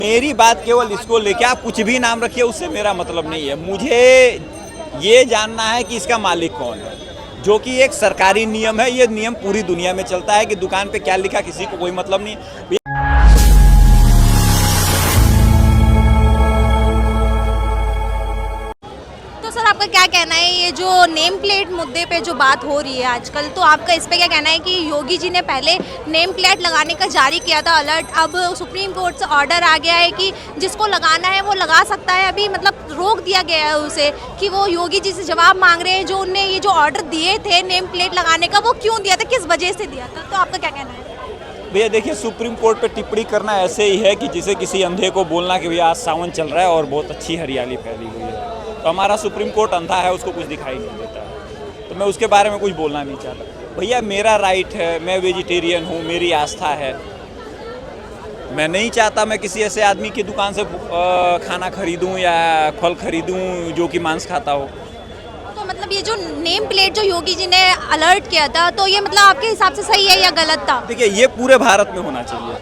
मेरी बात केवल इसको लेके आप कुछ भी नाम रखिए, उससे मेरा मतलब नहीं है। मुझे ये जानना है कि इसका मालिक कौन है, जो कि एक सरकारी नियम है। ये नियम पूरी दुनिया में चलता है कि दुकान पे क्या लिखा किसी को कोई मतलब नहीं। सर आपका क्या कहना है ये जो नेम प्लेट मुद्दे पे जो बात हो रही है आजकल, तो आपका इस पे क्या कहना है कि योगी जी ने पहले नेम प्लेट लगाने का जारी किया था अलर्ट, अब सुप्रीम कोर्ट से ऑर्डर आ गया है कि जिसको लगाना है वो लगा सकता है, अभी मतलब रोक दिया गया है उसे कि वो योगी जी से जवाब मांग रहे हैं जो उनने ये जो ऑर्डर दिए थे नेम प्लेट लगाने का वो क्यों दिया था, किस वजह से दिया था, तो आपका क्या कहना है? भैया देखिए, सुप्रीम कोर्ट पे टिप्पणी करना ऐसे ही है कि जिसे किसी अंधे को बोलना कि भैया आज सावन चल रहा है और बहुत अच्छी हरियाली फैली हुई है। तो हमारा सुप्रीम कोर्ट अंधा है, उसको कुछ दिखाई नहीं देता है, तो मैं उसके बारे में कुछ बोलना नहीं चाहता। भैया मेरा राइट है, मैं वेजिटेरियन हूँ, मेरी आस्था है। मैं नहीं चाहता मैं किसी ऐसे आदमी की दुकान से खाना खरीदूँ या फल खरीदूँ जो कि मांस खाता हो। तो मतलब ये जो नेम प्लेट जो योगी जी ने अलर्ट किया था, तो ये मतलब आपके हिसाब से सही है या गलत था? देखिए ये पूरे भारत में होना चाहिए,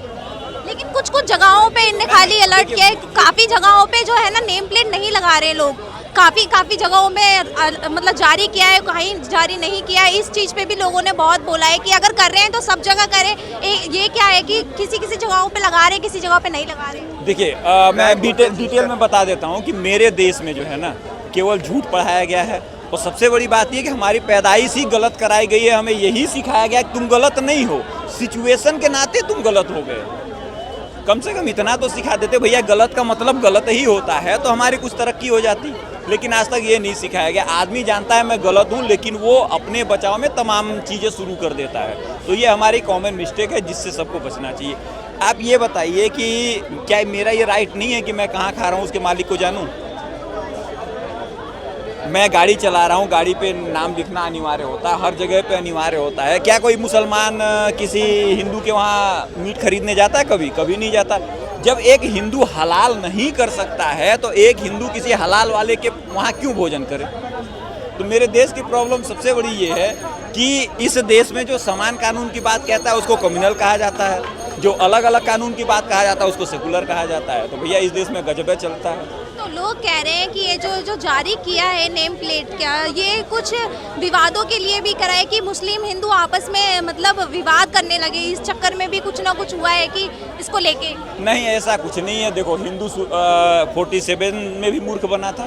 लेकिन कुछ कुछ जगहों पे इनने खाली अलर्ट किया है, काफ़ी जगहों पे जो है ना नेम प्लेट नहीं लगा रहे लोग, काफ़ी जगहों में मतलब जारी किया है, कहीं जारी नहीं किया है। इस चीज़ पे भी लोगों ने बहुत बोला है कि अगर कर रहे हैं तो सब जगह करें। ये क्या है कि किसी किसी जगहों पे लगा रहे, किसी जगह पे नहीं लगा रहे। देखिए मैं डिटेल में बता देता हूँ कि मेरे देश में जो है ना केवल झूठ पढ़ाया गया है, और सबसे बड़ी बात यह कि हमारी पैदाइश ही गलत कराई गई है। हमें यही सिखाया गया कि तुम गलत नहीं हो, सिचुएशन के नाते तुम गलत हो गए। कम से कम इतना तो सिखा देते भैया गलत का मतलब गलत ही होता है, तो हमारी कुछ तरक्की हो जाती। लेकिन आज तक ये नहीं सिखाया गया। आदमी जानता है मैं गलत हूँ, लेकिन वो अपने बचाव में तमाम चीज़ें शुरू कर देता है। तो ये हमारी कॉमन मिस्टेक है जिससे सबको बचना चाहिए। आप ये बताइए कि क्या मेरा ये राइट नहीं है कि मैं कहाँ खा रहा हूँ उसके मालिक को जानूँ? मैं गाड़ी चला रहा हूँ, गाड़ी पे नाम लिखना अनिवार्य होता है, हर जगह पे अनिवार्य होता है। क्या कोई मुसलमान किसी हिंदू के वहाँ मीट खरीदने जाता है? कभी कभी नहीं जाता। जब एक हिंदू हलाल नहीं कर सकता है तो एक हिंदू किसी हलाल वाले के वहाँ क्यों भोजन करे? तो मेरे देश की प्रॉब्लम सबसे बड़ी ये है कि इस देश में जो समान कानून की बात कहता है उसको कम्युनल कहा जाता है, जो अलग अलग कानून की बात कहा जाता है उसको सेकुलर कहा जाता है। तो भैया इस देश में गजब चलता है। तो लोग कह रहे हैं कि ये जो जारी किया है नेम प्लेट का, ये कुछ विवादों के लिए भी करा है कि मुस्लिम हिंदू आपस में मतलब विवाद करने लगे, इस चक्कर में भी कुछ ना कुछ हुआ है कि इसको लेके? नहीं, ऐसा कुछ नहीं है। देखो हिंदू 47 में भी मूर्ख बना था,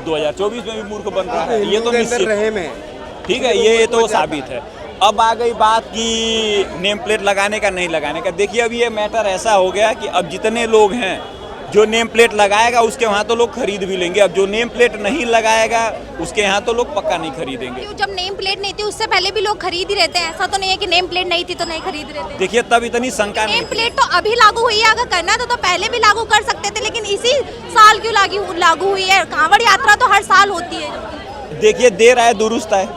2024 में भी मूर्ख बन रहा है, ये तो निश्चित है। ठीक है, ये तो साबित है। अब आ गई बात कि नेम प्लेट लगाने का नहीं लगाने का। देखिए अब ये मैटर ऐसा हो गया कि अब जितने लोग हैं जो नेम प्लेट लगाएगा उसके वहाँ तो लोग खरीद भी लेंगे, अब जो नेम प्लेट नहीं लगाएगा उसके यहाँ तो लोग पक्का नहीं खरीदेंगे। जब नेम प्लेट नहीं थी उससे पहले भी लोग खरीद ही रहते हैं, ऐसा तो नहीं है कि नेम प्लेट नहीं थी तो नहीं खरीद रहे थे। देखिए तब इतनी शंका नहीं। नेम प्लेट तो अभी लागू हुई है, अगर करना तो पहले भी लागू कर सकते थे, लेकिन इसी साल क्यों लागू हुई है? कांवड़ यात्रा तो हर साल होती है। देखिए देर आए दुरुस्त आए,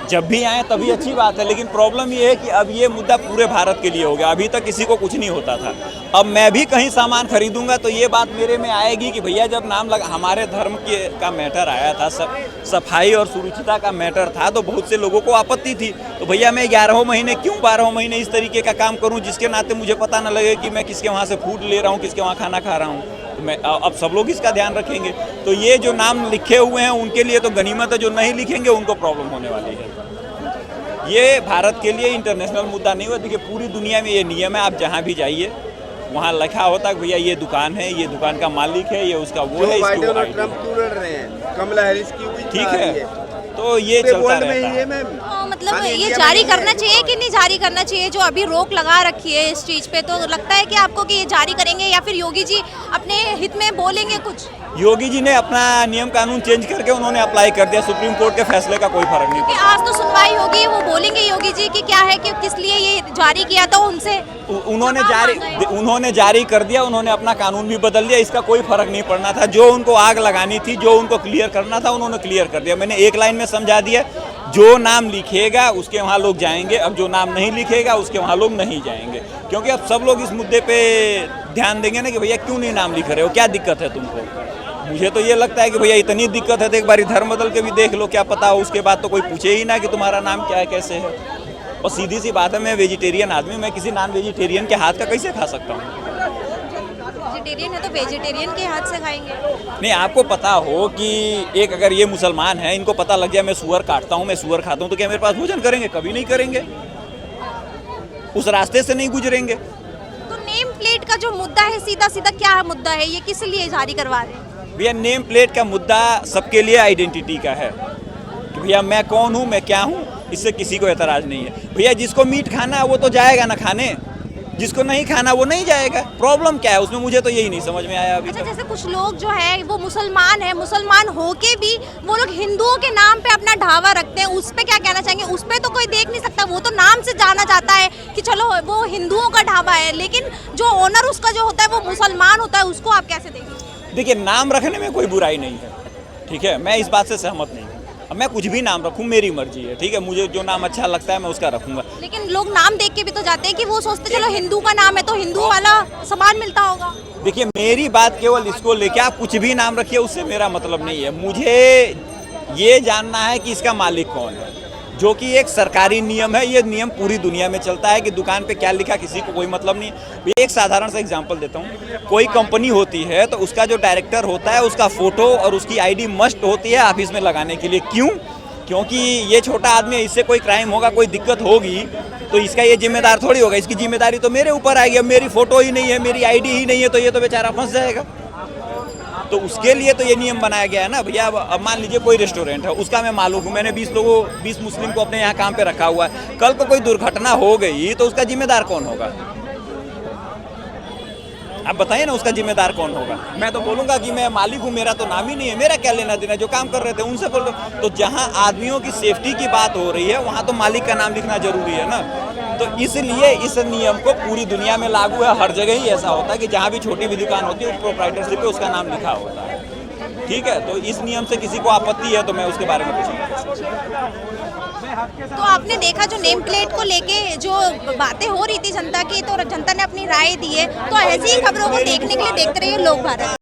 जब भी आए तभी अच्छी बात है। लेकिन प्रॉब्लम ये है कि अब ये मुद्दा पूरे भारत के लिए हो गया, अभी तक किसी को कुछ नहीं होता था। अब मैं भी कहीं सामान खरीदूंगा तो ये बात मेरे में आएगी कि भैया जब नाम लगा, हमारे धर्म का मैटर आया था, सफाई और सुरक्षिता का मैटर था, तो बहुत से लोगों को आपत्ति थी। तो भैया मैं 11 महीने क्यों 12 महीने इस तरीके का काम करूँ जिसके नाते मुझे पता न लगे कि मैं किसके वहाँ से फूड ले रहा हूँ, किसके वहाँ खाना खा रहा हूँ। मैं अब सब लोग इसका ध्यान रखेंगे। तो ये जो नाम लिखे हुए हैं उनके लिए तो गनीमत है, जो नहीं लिखेंगे उनको प्रॉब्लम होने वाली है। ये भारत के लिए इंटरनेशनल मुद्दा नहीं हुआ। देखिए पूरी दुनिया में ये नियम है, आप जहाँ भी जाइए वहाँ लिखा होता है भैया ये दुकान है, ये दुकान का मालिक है, ये उसका वो है। ट्रम्प क्यों लड़ रहे हैं? कमला हैरिस की ठीक है, तो ये चलता रहता है। मतलब ये जारी करना चाहिए कि नहीं जारी करना चाहिए? जो अभी रोक लगा रखी है इस चीज़ पे, तो लगता है कि आपको कि ये जारी करेंगे या फिर योगी जी अपने हित में बोलेंगे कुछ? योगी जी ने अपना नियम कानून चेंज करके उन्होंने अप्लाई कर दिया, सुप्रीम कोर्ट के फैसले का कोई फर्क नहीं पड़ा। आज तो सुनवाई होगी, वो बोलेंगे योगी जी कि क्या है कि किस लिए ये जारी किया था उनसे। उन्होंने जारी कर दिया, उन्होंने अपना कानून भी बदल दिया, इसका कोई फर्क नहीं पड़ना था। जो उनको आग लगानी थी, जो उनको क्लियर करना था, उन्होंने क्लियर कर दिया। मैंने एक लाइन में समझा दिया, जो नाम लिखेगा उसके वहाँ लोग जाएंगे, अब जो नाम नहीं लिखेगा उसके वहाँ लोग नहीं जाएंगे। क्योंकि अब सब लोग इस मुद्दे पे ध्यान देंगे ना कि भैया क्यों नहीं नाम लिख रहे हो, क्या दिक्कत है तुमको। मुझे तो ये लगता है कि भैया इतनी दिक्कत है तो एक बार धर्म बदल के भी देख लो, क्या पता हो उसके बाद तो कोई पूछे ही ना कि तुम्हारा नाम क्या है, कैसे है। और सीधी सी बात है, मैं वेजिटेरियन आदमी, मैं किसी नॉन वेजिटेरियन के हाथ का कैसे खा सकता हूँ? वेजिटेरियन है तो वेजिटेरियन के हाथ से खाएंगे। नहीं, आपको पता हो कि एक अगर ये मुसलमान है, इनको पता लग जाए मैं सूअर काटता हूँ, मैं सूअर खाता हूँ, तो क्या मेरे पास भोजन करेंगे? कभी नहीं करेंगे, उस रास्ते से नहीं गुजरेंगे। तो नेम प्लेट का जो मुद्दा है, सीधा सीधा क्या मुद्दा है, ये किस लिए जारी करवा रहे हैं? भैया नेम प्लेट का मुद्दा सबके लिए आइडेंटिटी का है कि भैया मैं कौन हूँ, मैं क्या हूँ, इससे किसी को एतराज नहीं है। भैया जिसको मीट खाना है वो तो जाएगा ना खाने, जिसको नहीं खाना वो नहीं जाएगा। प्रॉब्लम क्या है उसमें, मुझे तो यही नहीं समझ में आया अभी अच्छा, तक। जैसे कुछ लोग जो है वो मुसलमान है, मुसलमान होके भी वो लोग हिंदुओं के नाम पे अपना ढाबा रखते हैं, उस पे क्या कहना चाहेंगे? उस पे तो कोई देख नहीं सकता, वो तो नाम से जाना जाता है कि चलो वो हिंदुओं का ढाबा है, लेकिन जो ओनर उसका जो होता है वो मुसलमान होता है, उसको आप कैसे देखेंगे? देखिए, नाम रखने में कोई बुराई नहीं है, ठीक है, मैं इस बात से सहमत नहीं हूँ। अब मैं कुछ भी नाम रखूँ मेरी मर्जी है, ठीक है, मुझे जो नाम अच्छा लगता है मैं उसका रखूँगा। लेकिन लोग नाम देख के भी तो जाते हैं कि वो सोचते चलो हिंदू का नाम है तो हिंदू वाला सामान मिलता होगा। देखिए, मेरी बात केवल इसको लेके आप कुछ भी नाम रखिए, उससे मेरा मतलब नहीं है। मुझे ये जानना है कि इसका मालिक कौन है, जो कि एक सरकारी नियम है। ये नियम पूरी दुनिया में चलता है कि दुकान पे क्या लिखा किसी को कोई मतलब नहीं है। एक साधारण सा एग्जांपल देता हूँ, कोई कंपनी होती है तो उसका जो डायरेक्टर होता है उसका फोटो और उसकी आईडी मस्ट होती है ऑफिस में लगाने के लिए। क्यों? क्योंकि ये छोटा आदमी है, इससे कोई क्राइम होगा, कोई दिक्कत होगी तो इसका ये जिम्मेदार थोड़ी होगा, इसकी जिम्मेदारी तो मेरे ऊपर आएगी। अब मेरी फोटो ही नहीं है, मेरी आईडी ही नहीं है, तो ये तो बेचारा फंस जाएगा। तो उसके लिए तो ये नियम बनाया गया है ना भैया। अब मान लीजिए कोई रेस्टोरेंट है, उसका मैं मालिक हूँ, मैंने 20 मुस्लिम को अपने यहाँ काम पे रखा हुआ है, कल को कोई दुर्घटना हो गई तो उसका जिम्मेदार कौन होगा? आप बताइए ना, उसका जिम्मेदार कौन होगा? मैं तो बोलूँगा कि मैं मालिक हूँ, मेरा तो नाम ही नहीं है, मेरा क्या लेना देना, जो काम कर रहे थे उनसे बोल रहे। तो जहाँ आदमियों की सेफ्टी की बात हो रही है वहाँ तो मालिक का नाम लिखना जरूरी है ना। तो इसलिए इस नियम को पूरी दुनिया में लागू है, हर जगह ही ऐसा होता है कि जहाँ भी छोटी भी दुकान होती है प्रोप्राइटरशिप पे उसका नाम लिखा होता है, ठीक है। तो इस नियम से किसी को आपत्ति है तो मैं उसके बारे में कुछ नहीं कह सकता। तो आपने देखा जो नेम प्लेट को लेके जो बातें हो रही थी जनता की, तो जनता ने अपनी राय दी है। तो ऐसी ही खबरों को देखने के लिए देखते रहिए लोक भारत।